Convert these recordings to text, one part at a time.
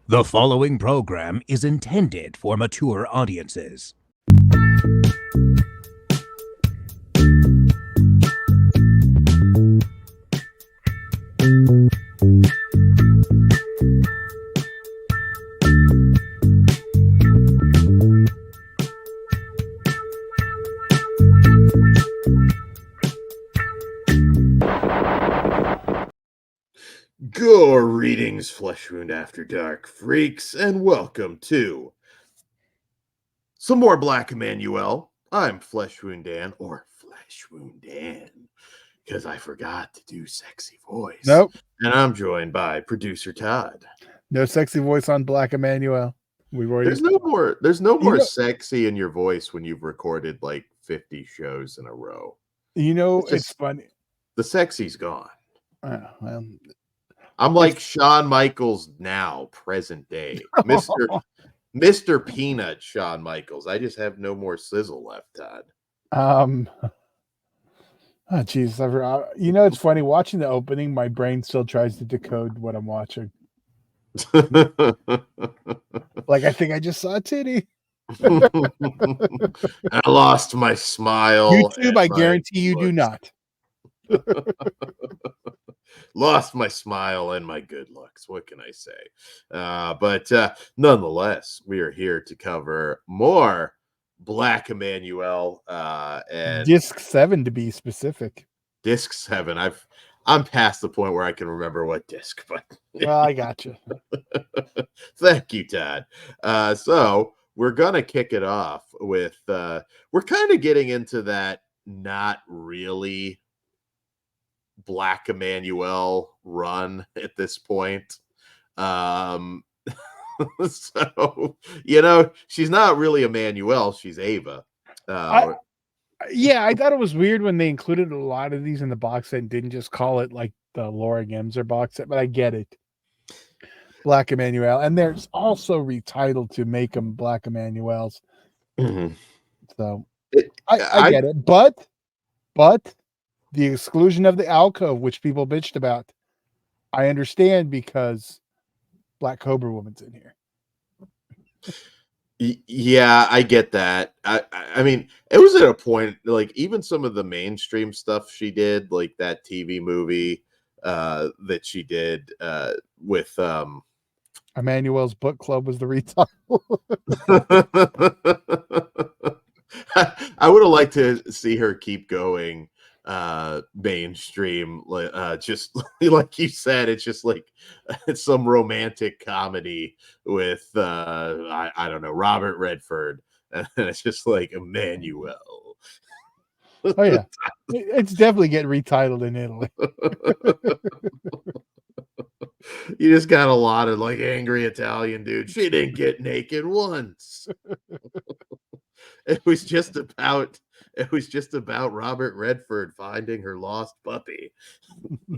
The following program is intended for mature audiences. Greetings, Flesh Wound After Dark freaks, and welcome to some more Black Emanuelle. I'm Flesh Wound Dan, or Flesh Wound Dan, because I forgot to do sexy voice. Nope. And I'm joined by producer Todd. No sexy voice on Black Emanuelle. We've already. There's no more sexy in your voice when you've recorded like 50 shows in a row. It's funny. The sexy's gone. Well, I'm like Shawn Michaels now, present day. Mr. Peanut Shawn Michaels. I just have no more sizzle left, Todd. Oh geez, it's funny watching the opening. My brain still tries to decode what I'm watching. Like I think I just saw a titty. I lost my smile. YouTube, I guarantee you do not. Lost my smile and my good looks. What can I say? But nonetheless, we are here to cover more Black Emanuelle and Disc 7 to be specific. Disc 7. I'm past the point where I can remember what disc, but well, I got you. Thank you, Todd. So we're gonna kick it off with we're kind of getting into that not really Black Emanuelle run at this point. So she's not really Emanuelle, she's Ava. I thought it was weird when they included a lot of these in the box set and didn't just call it like the Laura Gemser box set, but I get it. Black Emanuelle, and there's also retitled to make them Black Emanuelles. Mm-hmm. So I get it, but the exclusion of the alcove, which people bitched about, I understand because Black Cobra Woman's in here. Yeah, I get that. I mean, it was at a point like even some of the mainstream stuff she did, like that TV movie that she did with Emanuelle's Book Club was the retitle. I would have liked to see her keep going mainstream, just like you said. It's just like it's some romantic comedy with I don't know, Robert Redford, and it's just like Emanuelle. Oh yeah, it's definitely getting retitled in Italy. You just got a lot of like angry Italian dude. She didn't get naked once. It was just about Robert Redford finding her lost puppy.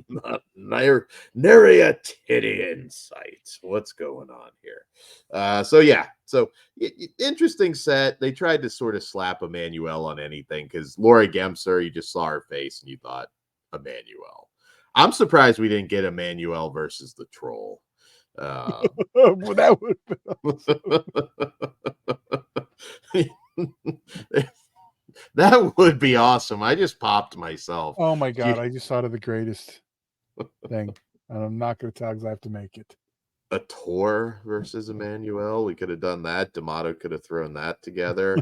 Not nary a titty in sight. What's going on here? So interesting set. They tried to sort of slap Emanuelle on anything because Laura Gemser, you just saw her face and you thought Emanuelle. I'm surprised we didn't get Emanuelle versus the Troll. Well, that would that would be awesome. I just popped myself. Oh my god, I just thought of the greatest thing. And I'm not going to tell because I have to make it. A Tor versus Emanuelle. We could have done that. D'Amato could have thrown that together.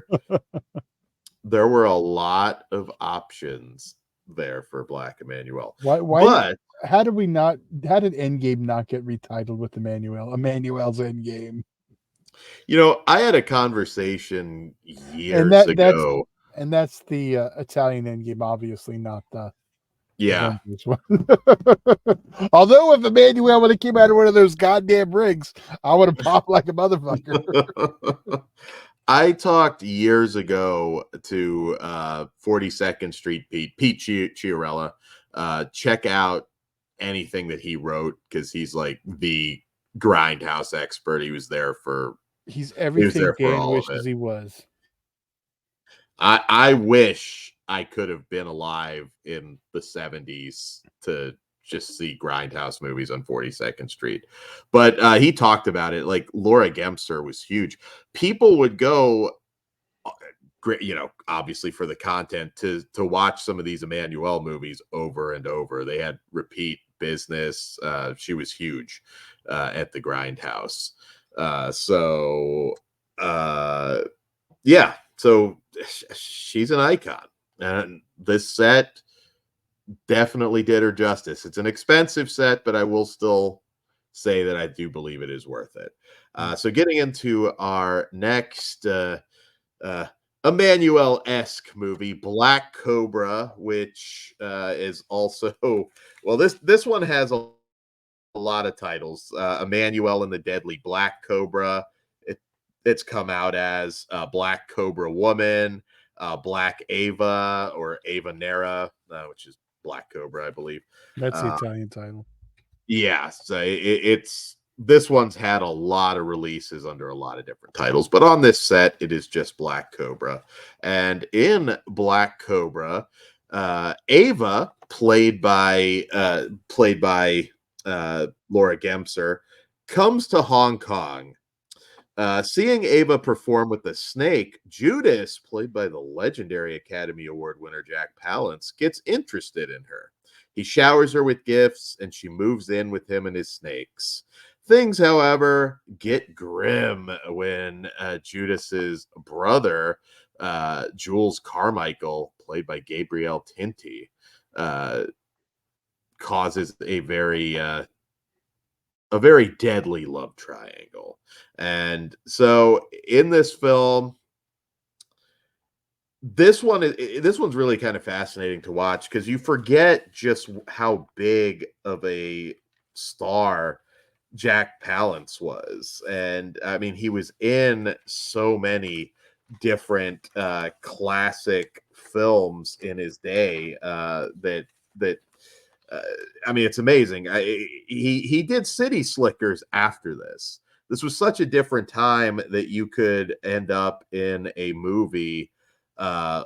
There were a lot of options there for Black Emanuelle. How did Endgame not get retitled with Emanuelle? Emanuelle's Endgame. I had a conversation years ago. And that's the Italian Endgame, obviously, not the Avengers one. Although if Emanuelle would have came out of one of those goddamn rigs, I would have popped like a motherfucker. I talked years ago to 42nd Street Pete Chiarella. Check out anything that he wrote because he's like the grindhouse expert. He was there for. He's everything Dan wishes he was. I wish I could have been alive in the 70s to just see grindhouse movies on 42nd Street. But he talked about it. Like Laura Gemser was huge. People would go, great, obviously for the content, to watch some of these Emanuelle movies over and over. They had repeat business. She was huge at the grindhouse. Yeah, so she's an icon, and this set definitely did her justice. It's an expensive set, but I will still say that I do believe it is worth it. So getting into our next uh, Emanuelle-esque movie, Black Cobra, which is also, well, this one has a lot of titles. Emanuelle and the Deadly Black Cobra. It's come out as Black Cobra Woman, Black Ava, or Ava Nera, which is Black Cobra, I believe. That's the Uh, Italian title. yeah, so it's this one's had a lot of releases under a lot of different titles, but on this set, it is just Black Cobra. And in Black Cobra, Ava, played by Laura Gemser, comes to Hong Kong. Seeing Ava perform with the snake, Judas, played by the legendary Academy Award winner Jack Palance, gets interested in her. He showers her with gifts, and she moves in with him and his snakes. Things, however, get grim when Judas's brother, Jules Carmichael, played by Gabriel Tinti, causes a very deadly love triangle. And so in this film, this one's really kind of fascinating to watch, because you forget just how big of a star Jack Palance was. And I mean, he was in so many different classic films in his day, that uh, I mean, it's amazing. He did City Slickers after this. This was such a different time that you could end up in uh,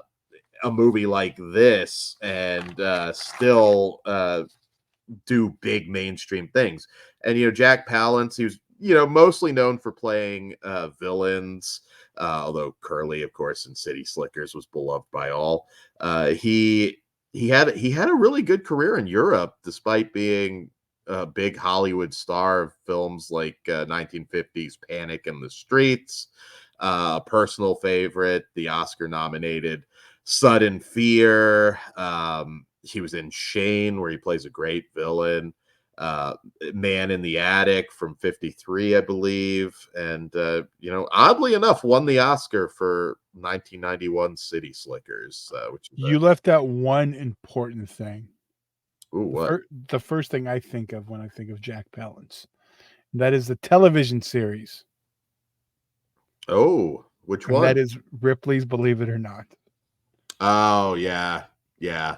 a movie like this, and still do big mainstream things. And Jack Palance, he was mostly known for playing villains. Although Curly, of course, in City Slickers was beloved by all. He had a really good career in Europe, despite being a big Hollywood star of films like 1950s Panic in the Streets, a personal favorite, the Oscar-nominated Sudden Fear. He was in Shane, where he plays a great villain. Man in the Attic from '53, I believe, and oddly enough, won the Oscar for 1991 City Slickers, which is You left out one important thing. what? The first thing I think of when I think of Jack Palance. That is the television series. Oh, which And one? that is Ripley's Believe It or Not. Oh, yeah, yeah.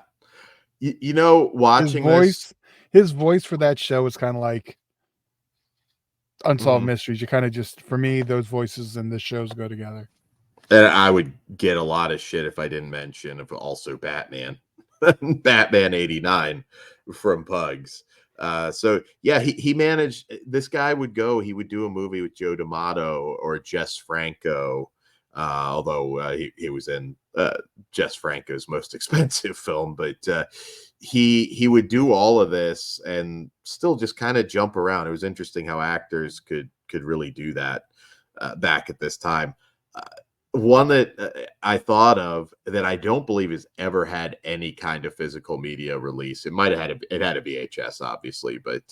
His Watching this, his voice for that show is kind of like Unsolved Mhm. Mysteries. You kind of just, for me, those voices and the shows go together. And I would get a lot of shit if I didn't mention of also Batman, Batman '89 from Pugs. So yeah, he managed. This guy would go. He would do a movie with Joe D'Amato or Jess Franco. Although he was in Jess Franco's most expensive film, but he would do all of this and still just kind of jump around. It was interesting how actors could really do that back at this time. Uh, One that I thought of that I don't believe has ever had any kind of physical media release. It might have had a VHS, obviously, but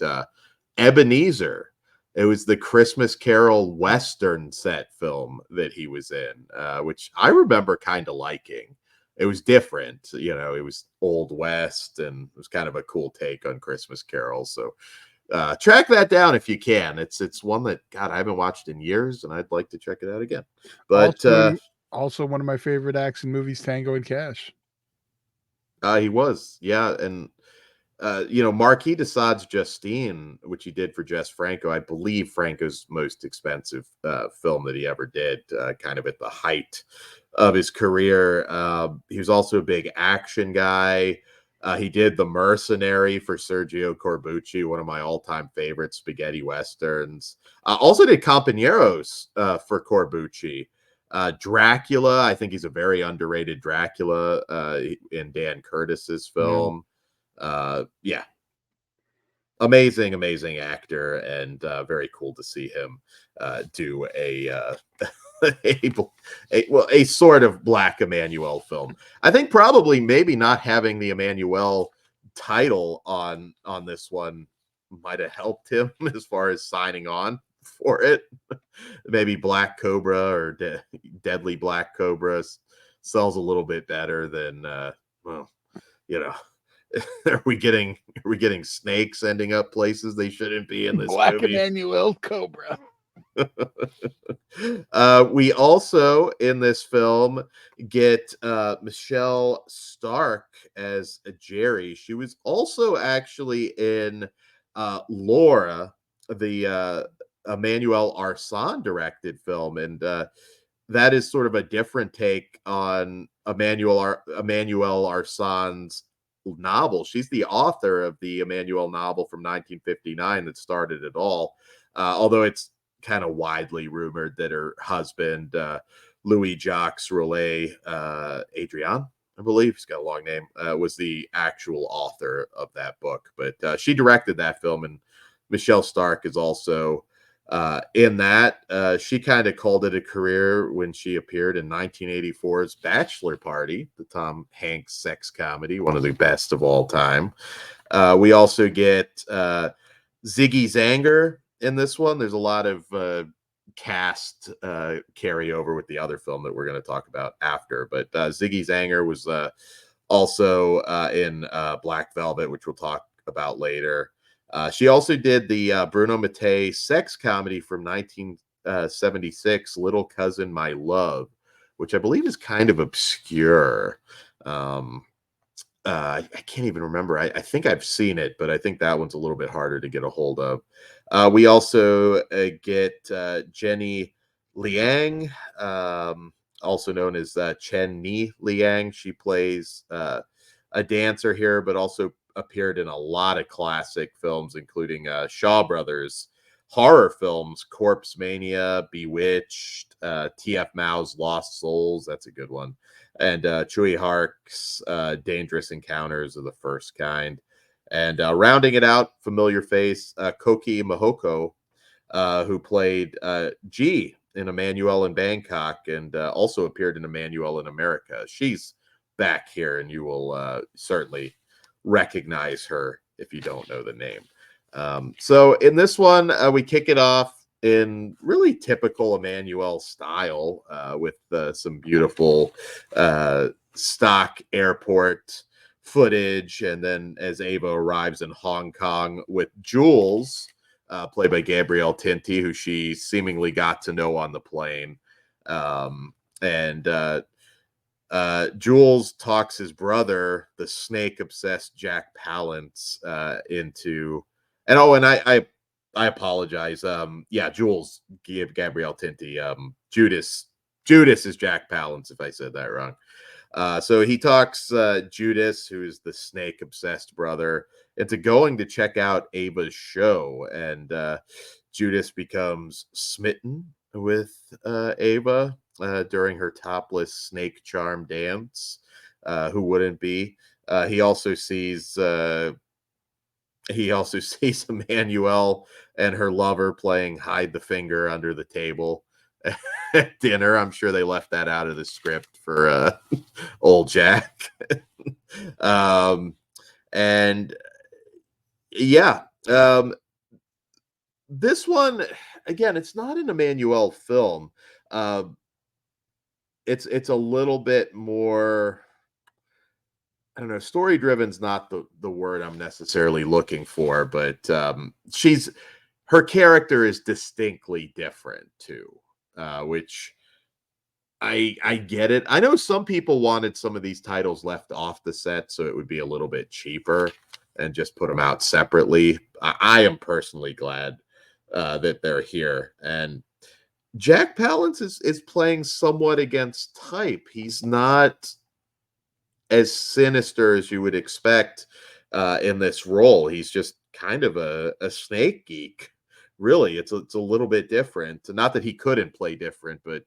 Ebenezer. It was the Christmas Carol Western set film that he was in, which I remember kind of liking. It was different, it was Old West, and it was kind of a cool take on Christmas Carol. So track that down if you can. It's one that, God, I haven't watched in years, and I'd like to check it out again. But Also one of my favorite action movies, Tango and Cash. he was, yeah, and Marquis de Sade's Justine, which he did for Jess Franco, I believe Franco's most expensive film that he ever did, kind of at the height of his career. He was also a big action guy. He did The Mercenary for Sergio Corbucci, one of my all-time favorite spaghetti westerns. Also did Companeros for Corbucci. Dracula, I think he's a very underrated Dracula in Dan Curtis's film. Yeah, amazing actor, and very cool to see him do a sort of Black Emanuelle film. I think probably maybe not having the Emanuelle title on this one might have helped him as far as signing on for it. Maybe Black Cobra or Deadly Black Cobra sells a little bit better than well, you know. Are we getting snakes ending up places they shouldn't be in this Black movie? Emanuelle Cobra. We also in this film get Michelle Stark as Jerry. She was also actually in Laura, the Emmanuel Arsan directed film, and that is sort of a different take on Emmanuel Arsan's novel. She's the author of the Emanuelle novel from 1959 that started it all. Although it's kind of widely rumored that her husband, Louis Jacques Roulet Adrian, I believe he's got a long name, was the actual author of that book. But she directed that film, and Michelle Stark is also in that. She kind of called it a career when she appeared in 1984's Bachelor Party, the Tom Hanks sex comedy, one of the best of all time. We also get Ziggy Zanger in this one. There's a lot of cast carryover with the other film that we're going to talk about after. But Ziggy Zanger was also in Black Velvet, which we'll talk about later. She also did the Bruno Mattei sex comedy from 1976, Little Cousin My Love, which I believe is kind of obscure. I can't even remember. I think I've seen it, but I think that one's a little bit harder to get a hold of. We also get Jenny Liang, also known as Chen Ni Liang. She plays a dancer here, but also appeared in a lot of classic films, including Shaw Brothers horror films, Corpse Mania, Bewitched, T.F. Mao's Lost Souls. That's a good one. And Chewy Hark's Dangerous Encounters of the First Kind. And rounding it out, familiar face, Koki Mahoko, who played G in Emanuelle in Bangkok, and also appeared in Emanuelle in America. She's back here, and you will certainly recognize her if you don't know the name. So in this one, we kick it off in really typical Emanuelle style, with some beautiful stock airport footage, and then as Ava arrives in Hong Kong with Jules, played by Gabrielle Tinty, who she seemingly got to know on the plane. And Jules talks his brother, the snake-obsessed Jack Palance, into... And I apologize. Yeah, Jules gave Gabrielle Tinty. Judas is Jack Palance, if I said that wrong. So he talks Judas, who is the snake-obsessed brother, into going to check out Ava's show, and Judas becomes smitten with Ava during her topless snake charm dance. Who wouldn't be? He also sees Emanuelle and her lover playing hide the finger under the table at dinner. I'm sure they left that out of the script for old Jack. And yeah, this one, again, it's not an Emanuelle film. It's a little bit more, I don't know, story driven's not the word I'm necessarily looking for, but her character is distinctly different too, which I get it. I know some people wanted some of these titles left off the set so it would be a little bit cheaper and just put them out separately. I am personally glad that they're here. And Jack Palance is playing somewhat against type. He's not as sinister as you would expect in this role. He's just kind of a snake geek. Really, it's a little bit different. Not that he couldn't play different, but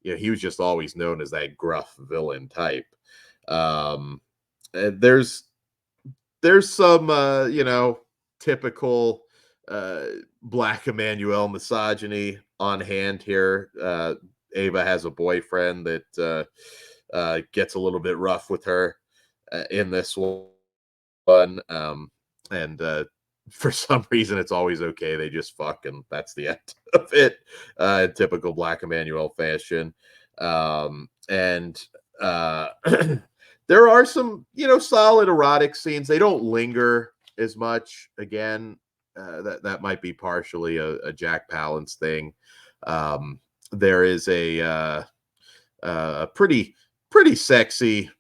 he was just always known as that gruff villain type. Um, and there's some typical black Emanuelle misogyny on hand here. Ava has a boyfriend that gets a little bit rough with her in this one. And for some reason, it's always okay. They just fuck, and that's the end of it. In typical black Emanuelle fashion. And there are some, solid erotic scenes. They don't linger as much. Again, that might be partially a Jack Palance thing. There is a pretty sexy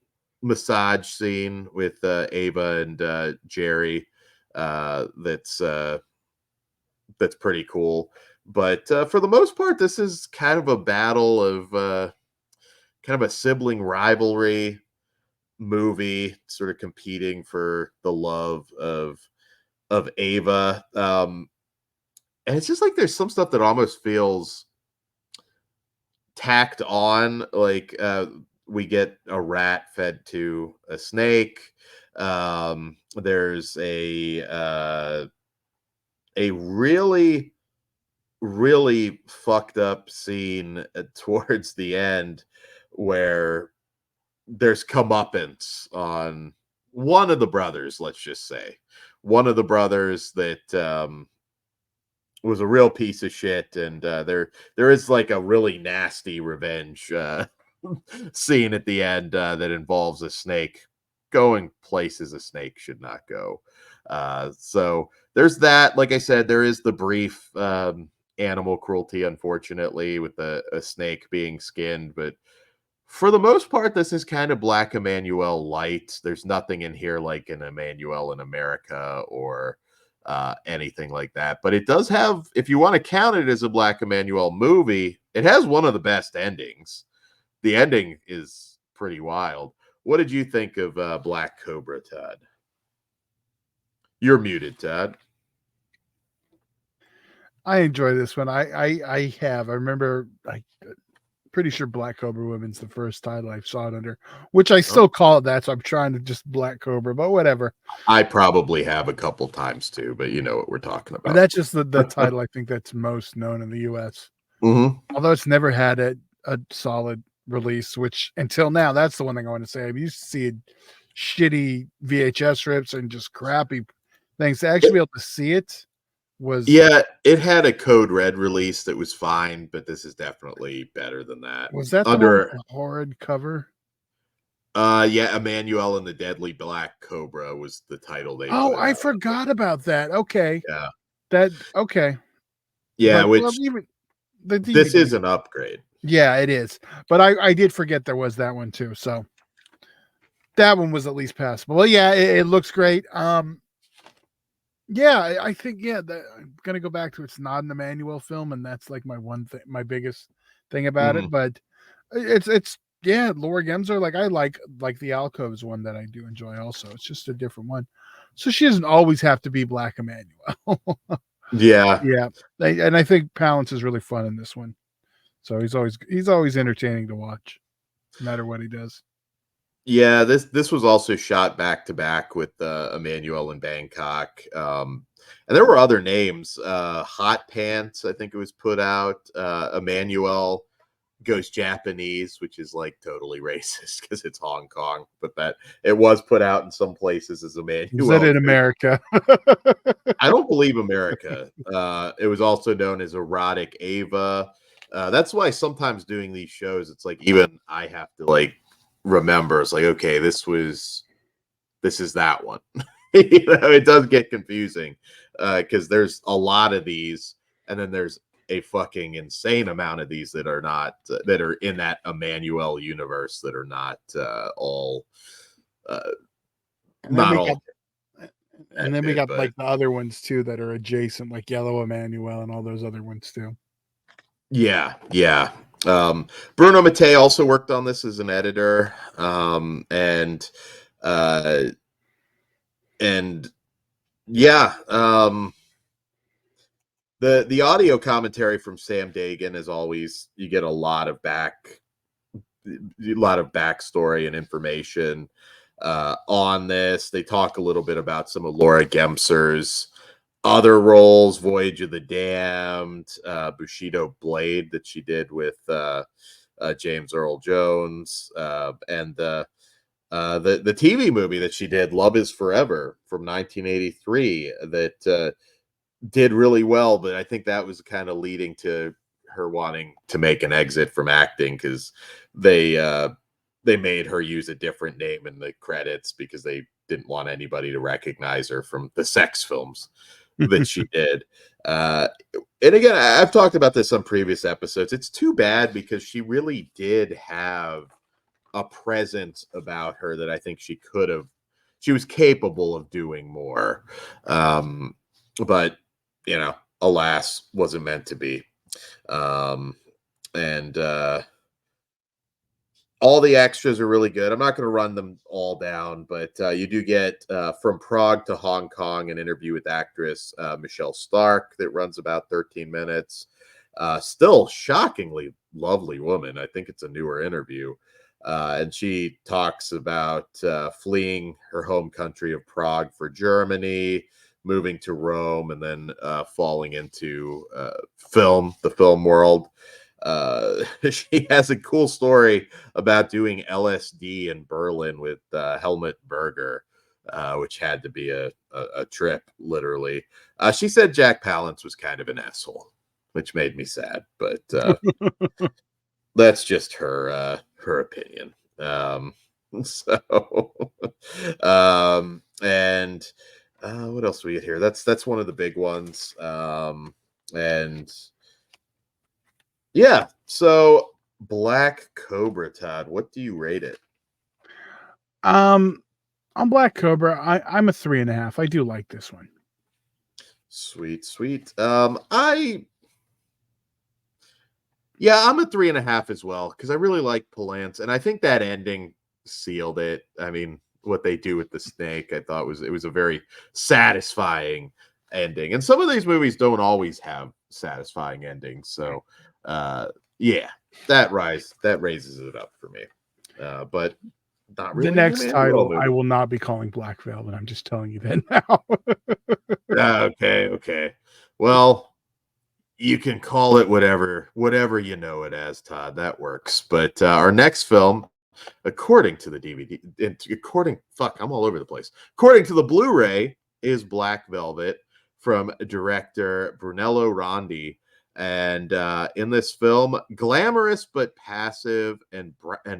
massage scene with Ava and Jerry. That's pretty cool. But for the most part, this is kind of a battle of kind of a sibling rivalry movie, sort of competing for the love of Ava. And it's just like there's some stuff that almost feels tacked on, like we get a rat fed to a snake. There's a really fucked up scene towards the end where there's comeuppance on one of the brothers. Let's just say one of the brothers that was a real piece of shit, and there is like a really nasty revenge scene at the end that involves a snake going places a snake should not go. So there's that. Like I said, there is the brief animal cruelty, unfortunately, with a snake being skinned, but for the most part, this is kind of black Emanuelle light. There's nothing in here like an Emanuelle in America or anything like that. But it does have, if you want to count it as a black Emanuelle movie, it has one of the best endings. The ending is pretty wild. What did you think of Black Cobra, Todd? You're muted, Todd. I enjoy this one. I remember pretty sure Black Cobra Women's the first title I saw it under, which I still call it that. So I'm trying to just Black Cobra, but whatever. I probably have a couple times too, but you know what we're talking about. But that's just the title I think that's most known in the US. Mm-hmm. Although it's never had a solid release, which until now, that's the one thing I want to say. I used to see shitty VHS rips and just crappy things. To actually be able to see it was, yeah, it had a Code Red release that was fine, but this is definitely better than that. Was that the one with the horrid cover? Yeah, Emanuelle and the Deadly Black Cobra was the title they. Oh, I forgot about that. Okay, yeah, okay. Yeah, but, which even the DVD, this is an upgrade. Yeah, it is. But I did forget there was that one too. So that one was at least passable. Well, yeah, it looks great. Yeah, I think I'm gonna go back to it's not an Emanuelle film, and that's like my one thing, my biggest thing about it. But it's Laura Gemser, like I like the Alcoves one that I do enjoy also. It's just a different one. So she doesn't always have to be Black Emanuelle. Yeah. And I think Palance is really fun in this one. So he's always entertaining to watch, no matter what he does. Yeah, this was also shot back to back with Emanuelle in Bangkok. And there were other names. Hot Pants, I think it was put out. Emanuelle Goes Japanese, which is like totally racist because it's Hong Kong, but that it was put out in some places as Emanuelle. Is that in America? I don't believe America. It was also known as Erotic Ava. That's why sometimes doing these shows, it's like even I have to like remember. It's like, okay, this is that one. It does get confusing because there's a lot of these, and then there's a fucking insane amount of these that are not that are in that Emanuelle universe that are not all not all. And then we got like the other ones too that are adjacent, like Yellow Emanuelle and all those other ones too. Yeah. Bruno Mattei also worked on this as an editor, and yeah, the audio commentary from Sam Dagan is always, you get a lot of backstory and information on this. They talk a little bit about some of Laura Gemser's other roles, Voyage of the Damned, Bushido Blade that she did with James Earl Jones, and the TV movie that she did, Love Is Forever, from 1983, that did really well. But I think that was kind of leading to her wanting to make an exit from acting, because they made her use a different name in the credits because they didn't want anybody to recognize her from the sex films that she did. And again, I've talked about this on previous episodes. It's too bad, because she really did have a presence about her that I think she was capable of doing more. But, alas, wasn't meant to be. And all the extras are really good. I'm not going to run them all down, but you do get From Prague to Hong Kong, an interview with actress Michelle Stark that runs about 13 minutes. Still shockingly lovely woman. I think it's a newer interview. And she talks about fleeing her home country of Prague for Germany, moving to Rome, and then falling into the film world. She has a cool story about doing LSD in Berlin with Helmut Berger, which had to be a trip, literally. She said Jack Palance was kind of an asshole, which made me sad, but that's just her opinion. So, and what else do we get here? That's one of the big ones. And yeah, so Black Cobra, Todd, what do you rate it? On Black Cobra, I'm a 3.5. I do like this one. Sweet. I'm a 3.5 as well, because I really like Palance, and I think that ending sealed it. I mean, what they do with the snake, I thought it was a very satisfying ending. And some of these movies don't always have satisfying endings. So yeah, that raises it up for me. But not really The next an Emanuelle title, movie. I will not be calling Black Velvet. I'm just telling you that now. Okay. Well, you can call it whatever you know it as, Todd. That works. But our next film, according to the DVD, I'm all over the place. According to the Blu-ray, is Black Velvet, from director Brunello Rondi. And in this film, glamorous but passive and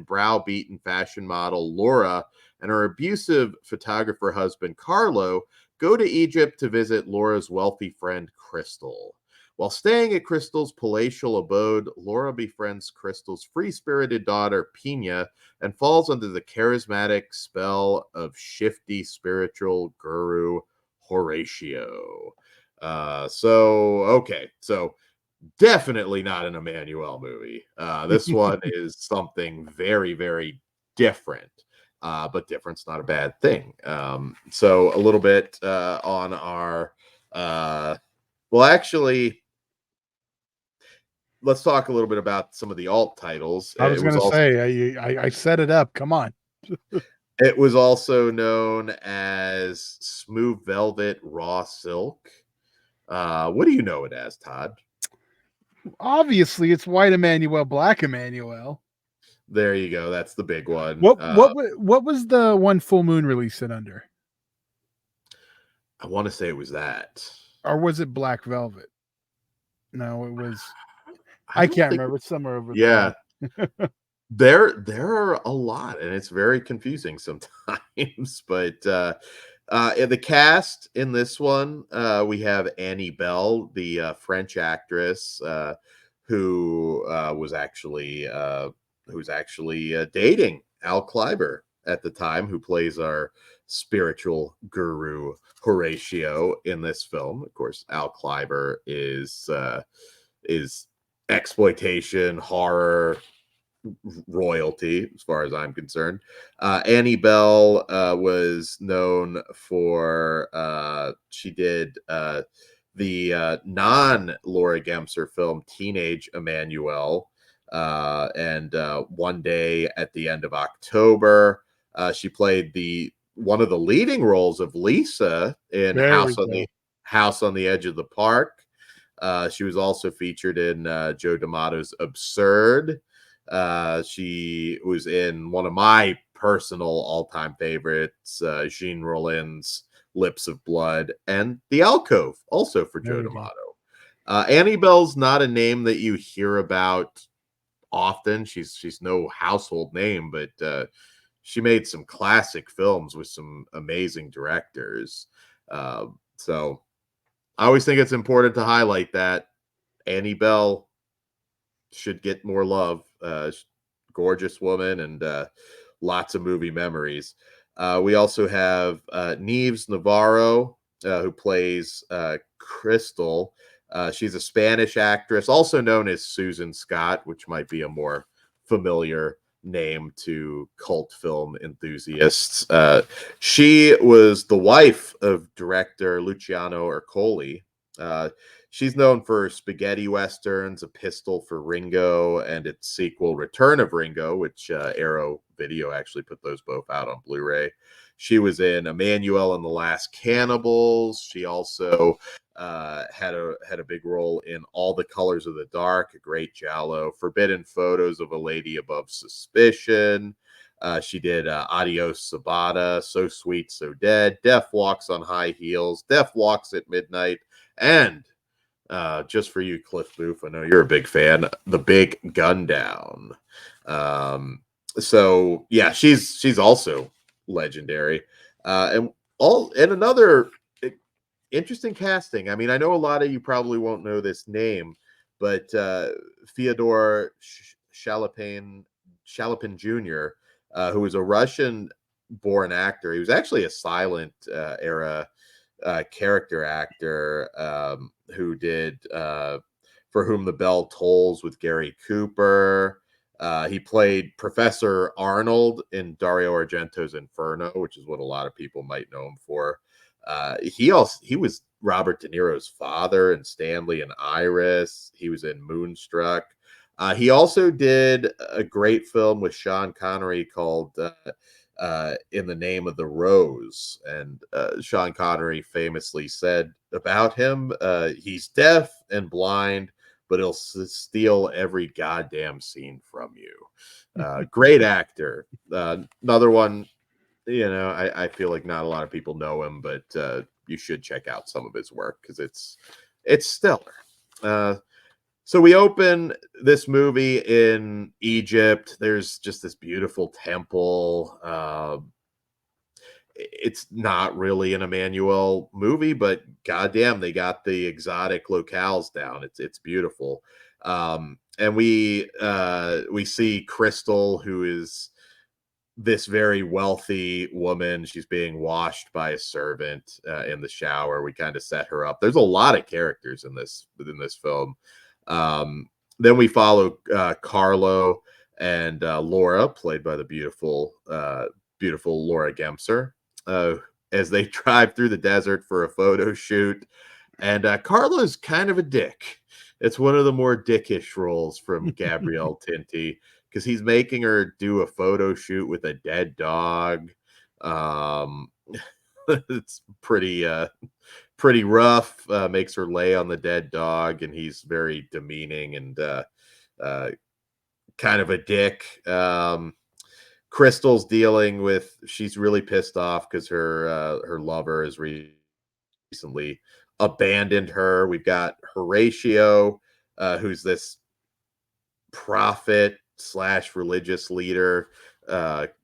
browbeaten fashion model Laura and her abusive photographer husband Carlo go to Egypt to visit Laura's wealthy friend Crystal. While staying at Crystal's palatial abode, Laura befriends Crystal's free-spirited daughter Pina and falls under the charismatic spell of shifty spiritual guru Horatio. So definitely not an Emanuelle movie. This one is something very, very different. But different's not a bad thing. So a little bit on our actually, let's talk a little bit about some of the alt titles. I was going to say, I set it up. Come on. It was also known as Smooth Velvet Raw Silk. What do you know it as, Todd? Obviously, it's White Emanuelle, Black Emanuelle. There you go. That's the big one. What was the one Full Moon released it under? I want to say it was that. Or was it Black Velvet? No, it was. I can't remember. It's somewhere over there. Yeah. There are a lot, and it's very confusing sometimes. But in the cast in this one, we have Annie Bell, the French actress, who was actually dating Al Kleiber at the time, who plays our spiritual guru Horatio in this film. Of course, Al Kleiber is exploitation, horror, royalty, as far as I'm concerned. Annie Bell was known for she did the non-Laura Gemser film Teenage Emanuelle, and one day at the end of October, she played one of the leading roles of Lisa in There we go. House on the Edge of the Park. She was also featured in Joe D'Amato's Absurd. She was in one of my personal all-time favorites, Jean Rollins' Lips of Blood, and The Alcove, also for There Joe we go. D'Amato. Annie Bell's not a name that you hear about often. She's no household name, but she made some classic films with some amazing directors. So I always think it's important to highlight that Annie Bell should get more love. Gorgeous woman and lots of movie memories. We also have Neves Navarro, who plays Crystal. She's a Spanish actress, also known as Susan Scott, which might be a more familiar name to cult film enthusiasts. She was the wife of director Luciano Ercoli. Uh, She's known for spaghetti westerns, A Pistol for Ringo, and its sequel, Return of Ringo, which Arrow Video actually put those both out on Blu-ray. She was in Emanuelle and the Last Cannibals. She also had a big role in All the Colors of the Dark, a great giallo, Forbidden Photos of a Lady Above Suspicion. She did Adios Sabata, So Sweet, So Dead, Death Walks on High Heels, Death Walks at Midnight, and just for you, Cliff Booth, I know you're a big fan, The Big Gun Down. So yeah, she's also legendary. And another interesting casting. I mean, I know a lot of you probably won't know this name, but Fyodor Shalapin Jr., who was a Russian-born actor. He was actually a silent era character actor, who did For Whom the Bell Tolls with Gary Cooper. He played Professor Arnold in Dario Argento's Inferno, which is what a lot of people might know him for. He was Robert De Niro's father in Stanley and Iris. He was in Moonstruck. He also did a great film with Sean Connery called In the Name of the Rose. And Sean Connery famously said about him, he's deaf and blind, but he'll steal every goddamn scene from you. Great actor. Another one, I feel like not a lot of people know him, but you should check out some of his work because it's stellar. So we open this movie in Egypt. There's just this beautiful temple. It's not really an Emmanuel movie, but goddamn, they got the exotic locales down. It's beautiful. And we see Crystal, who is this very wealthy woman. She's being washed by a servant in the shower. We kind of set her up. There's a lot of characters within this film. Then we follow Carlo and Laura, played by the beautiful Laura Gemser, as they drive through the desert for a photo shoot. And Carlo's kind of a dick. It's one of the more dickish roles from Gabrielle Tinti, because he's making her do a photo shoot with a dead dog. It's pretty rough. Makes her lay on the dead dog, and he's very demeaning and kind of a dick. Crystal's she's really pissed off because her lover has recently abandoned her. We've got Horatio, who's this prophet / religious leader,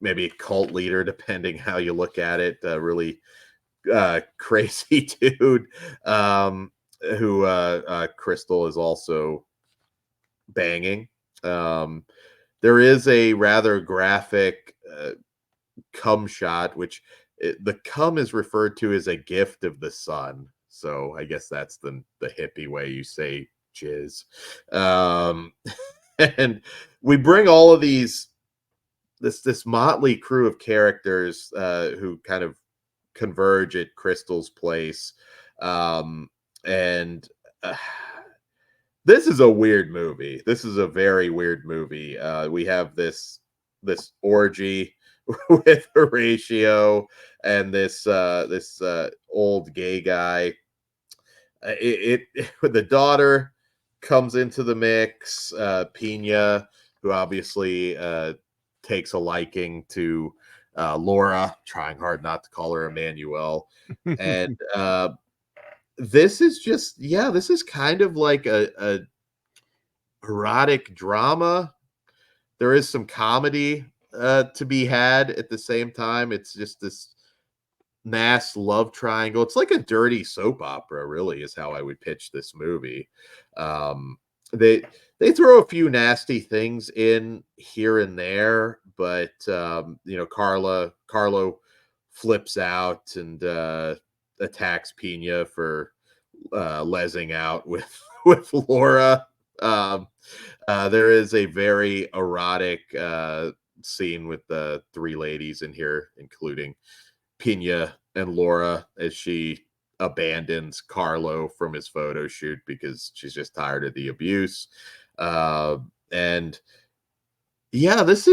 maybe a cult leader, depending how you look at it. Really crazy dude, who Crystal is also banging. There is a rather graphic cum shot, which the cum is referred to as a gift of the sun. So I guess that's the hippie way you say jizz. Um, and we bring all of this motley crew of characters who kind of converge at Crystal's place. And this is a weird movie. This is a very weird movie. We have this orgy with Horatio and this old gay guy. The daughter comes into the mix. Pina, who obviously takes a liking to Laura, trying hard not to call her Emanuelle, and this is just this is kind of like a erotic drama. There is some comedy to be had at the same time. It's just this mass love triangle. It's like a dirty soap opera, really, is how I would pitch this movie. They throw a few nasty things in here and there, but Carlo flips out and attacks Pina for lesing out with with Laura. There is a very erotic scene with the three ladies in here, including Pina and Laura, as she abandons Carlo from his photo shoot because she's just tired of the abuse. And yeah, this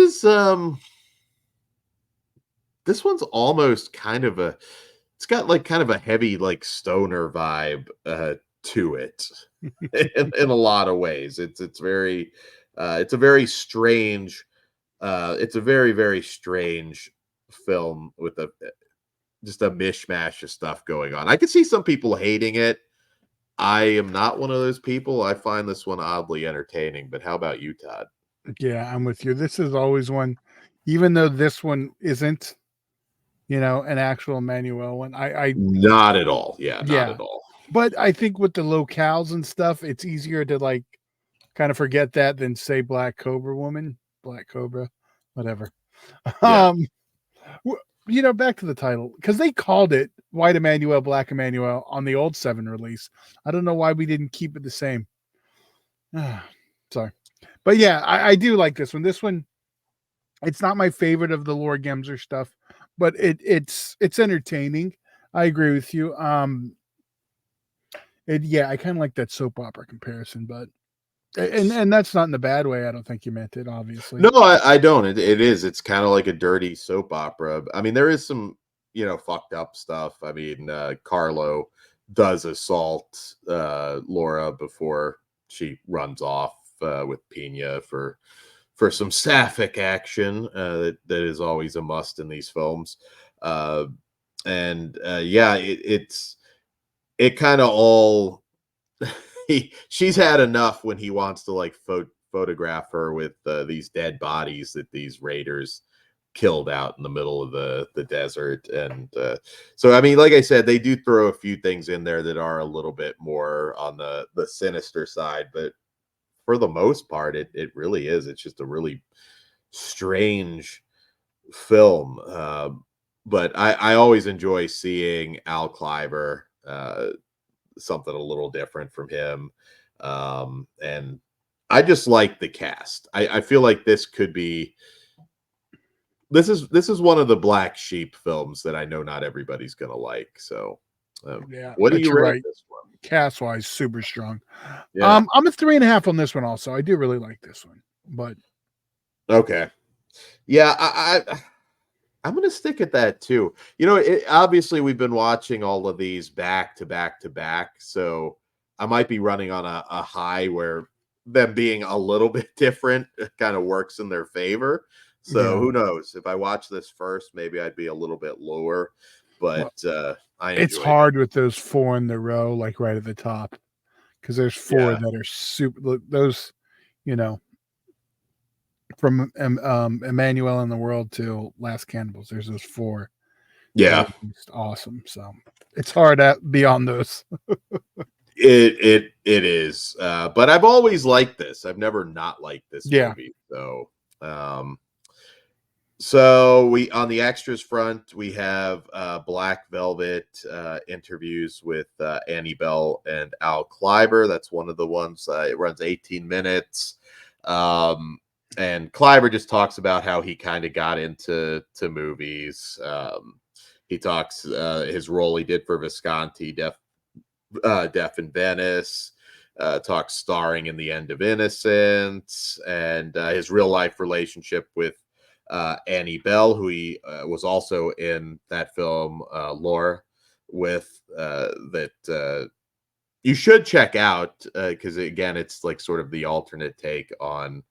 one's almost kind of it's got like kind of a heavy like stoner vibe to it in a lot of ways. It's very it's a very strange it's a very, very strange film with just a mishmash of stuff going on. I could see some people hating it. I am not one of those people. I find this one oddly entertaining, but how about you, Todd? Yeah, I'm with you. This is always one, even though this one isn't, an actual Emanuelle one. Not at all. Yeah, not Yeah, at all. but I think with the locales and stuff, it's easier to like kind of forget that than say Black Cobra, whatever. Yeah. Back to the title, because they called it White Emanuelle, Black Emanuelle on the old 7 release. I don't know why we didn't keep it the same. Sorry. But yeah, I do like this one. This one, it's not my favorite of the Laura Gemser stuff, but it's entertaining. I agree with you. I kind of like that soap opera comparison, but and that's not in a bad way. I don't think you meant it, obviously. No, I don't. It is. It's kind of like a dirty soap opera. I mean, there is some, fucked up stuff. I mean, Carlo does assault Laura before she runs off with Pina for some sapphic action that is always a must in these films. It kind of all she's had enough when he wants to like photograph her with these dead bodies that these raiders killed out in the middle of the desert. And so I mean, like I said, they do throw a few things in there that are a little bit more on the sinister side, but for the most part it really is. It's just a really strange film. But I always enjoy seeing Al Cliver, something a little different from him. And I just like the cast. I feel like this is one of the black sheep films that I know not everybody's gonna like. So what do you rate right. this one? Cast wise, super strong. Yeah. I'm a 3.5 on this one also. I do really like this one, but Okay. Yeah, I'm going to stick at that too. Obviously we've been watching all of these back to back to back, so I might be running on a high where them being a little bit different kind of works in their favor. So who knows? If I watch this first, maybe I'd be a little bit lower. But it's hard with those 4 in the row, like right at the top, because there's 4 that are super. Those, from Emanuelle in the World to Last Cannibals, there's those 4. Yeah, just awesome. So it's hard at beyond those. it is. But I've always liked this. I've never not liked this movie. So So we on the extras front, we have Black Velvet interviews with Annie Bell and Al Kleiber. That's one of the ones. It runs 18 minutes. And Kleiber just talks about how he kind of got into movies. He talks his role he did for Visconti, Death in Venice. Talks starring in The End of Innocence, and his real life relationship with Annie Bell, who he was also in that film Lore with, that you should check out, because again, it's like sort of the alternate take on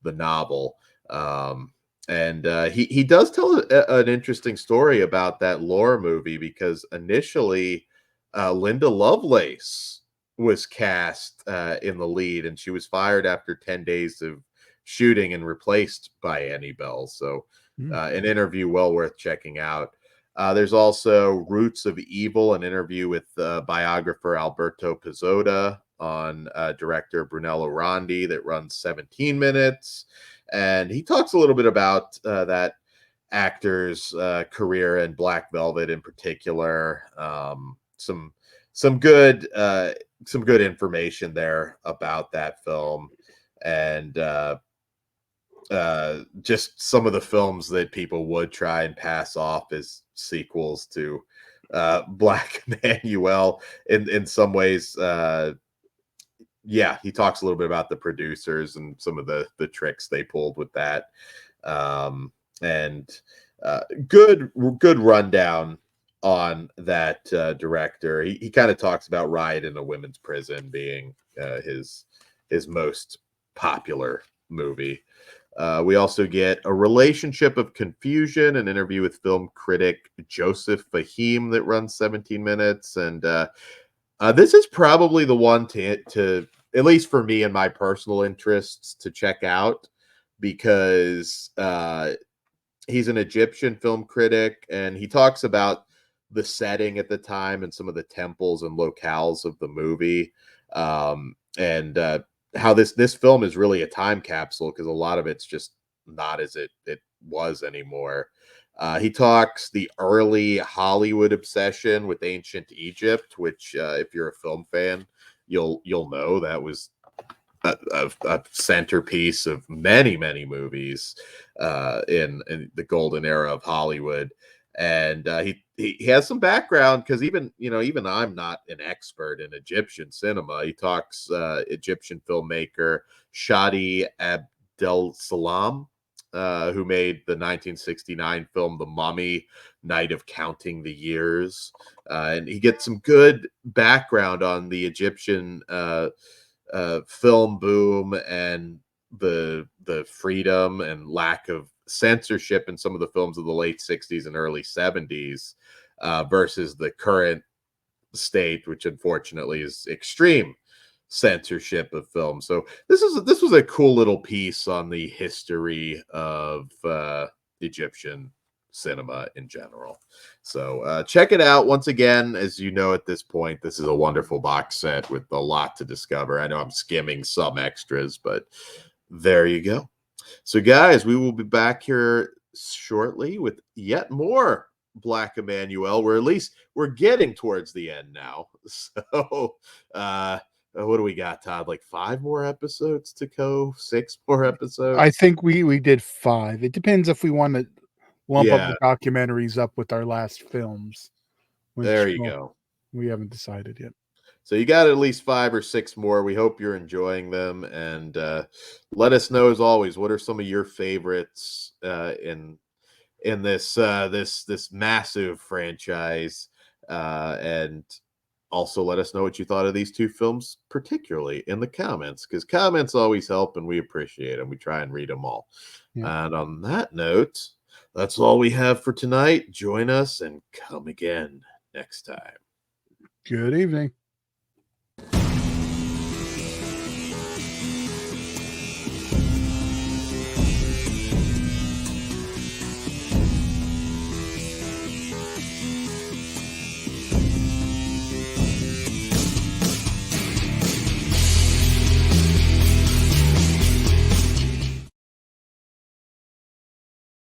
the novel. And he does tell an interesting story about that Lore movie, because initially Linda Lovelace was cast in the lead, and she was fired after 10 days of shooting and replaced by Annie Bell. So an interview well worth checking out. There's also Roots of Evil, an interview with biographer Alberto Pizzotta on director Brunello Rondi, that runs 17 minutes. And he talks a little bit about that actor's career and Black Velvet in particular. Some good information there about that film, and just some of the films that people would try and pass off as sequels to Black Emanuelle in some ways. Yeah, he talks a little bit about the producers and some of the tricks they pulled with that. And good rundown on that director. He kind of talks about Riot in a Women's Prison being his most popular movie. We also get A Relationship of Confusion, an interview with film critic Joseph Fahim that runs 17 minutes. And this is probably the one to, at least for me and my personal interests, to check out, because he's an Egyptian film critic, and he talks about the setting at the time and some of the temples and locales of the movie. And how this film is really a time capsule, because a lot of it's just not as it was anymore. He talks the early Hollywood obsession with ancient Egypt, which if you're a film fan, you'll know that was a centerpiece of many movies in the golden era of Hollywood. And he has some background, because even I'm not an expert in Egyptian cinema. He talks Egyptian filmmaker Shadi Abdel Salam, who made the 1969 film The Mummy, Night of Counting the Years. And he gets some good background on the Egyptian film boom and the freedom and lack of censorship in some of the films of the late 60s and early 70s versus the current state, which unfortunately is extreme censorship of film. So this was a cool little piece on the history of Egyptian cinema in general. So check it out. Once again, as you know at this point, this is a wonderful box set with a lot to discover. I know I'm skimming some extras, but there you go. So guys, we will be back here shortly with yet more Black Emanuelle. We're getting towards the end now. So what do we got, Todd? Like 5 more episodes to go? 6 more episodes? I think we did 5. It depends if we want to lump up Yeah. the documentaries up with our last films. There you go. We haven't decided yet. So you got at least 5 or 6 more. We hope you're enjoying them, and let us know, as always, what are some of your favorites in this this massive franchise, and also let us know what you thought of these 2 films, particularly in the comments, because comments always help, and we appreciate them. We try and read them all. Yeah. And on that note, that's all we have for tonight. Join us and come again next time. Good evening.